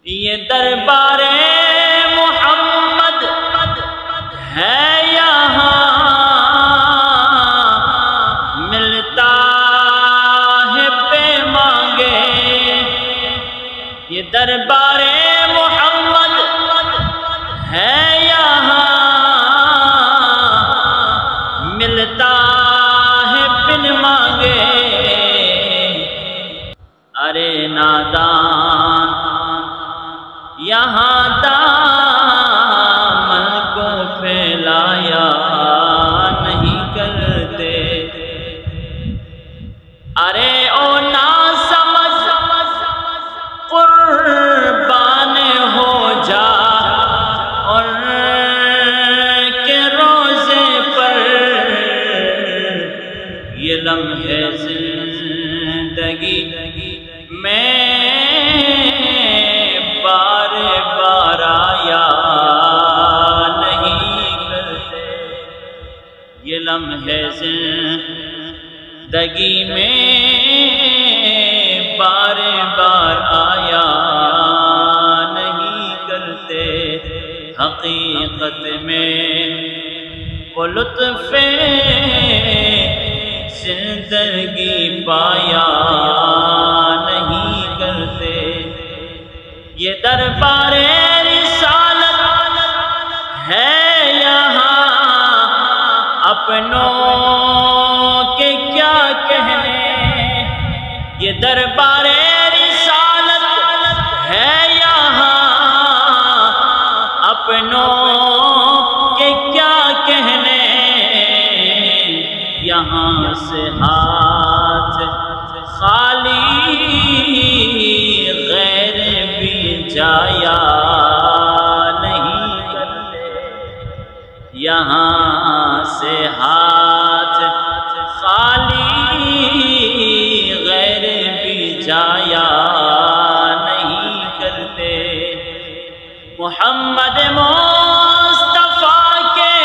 یہ دربار محمد ہے یہاں، ملتا ہے بے مانگے۔ یہ دربار محمد ہے یہاں، ملتا ہے بن مانگے۔ ارے نادان یہاں دامن کو پھیلایا نہیں کرتے۔ ارے او ناسمجھ قربان ہو جا اور کے روزے پر، یہ لمحے زندگی میں بار بار آیا نہیں کرتے۔ یہ لمحے زندگی میں بار بار آیا نہیں کرتے۔ حقیقت میں وہ لطف زندگی پایا نہیں کرتے۔ یہ دربار رسالت ہے یہاں، اپنوں کے کیا کہنے۔ یہ دربار رسالت ہے یہاں، اپنوں کے کیا کہنے۔ یہاں سے ہاتھ خالی غیر بھی جایا نہیں کرتے۔ یہاں سے ہاتھ خالی غیر بھی جایا نہیں کرتے۔ محمد مصطفیٰ کے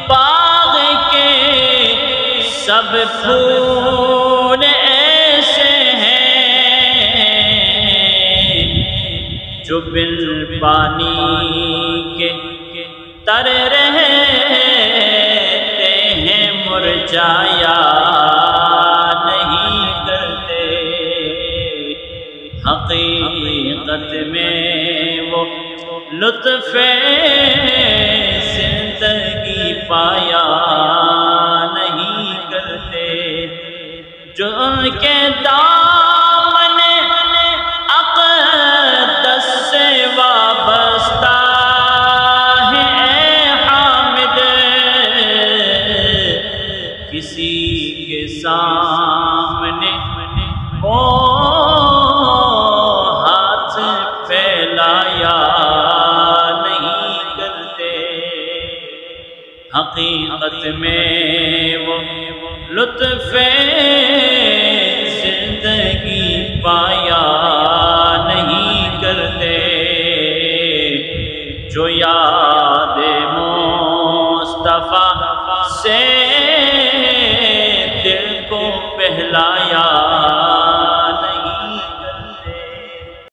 باغ کے سب پھول ایسے ہیں جو بن پانی کے تر رہتے ہیں، مرجایا نہیں کرتے۔ حقیقت میں وہ لطف زندگی پایا نہیں کرتے، جو ان کے دامن اقدس سے وابستہ ہے۔ اے حامد، کسی کے سامنے ہو ہاتھ پھیلایا نہیں کرتے۔ حقیقت میں وہ لطف زندگی پایا نہیں کرتے، جو یاد مصطفیٰ سے دل کو بہلایا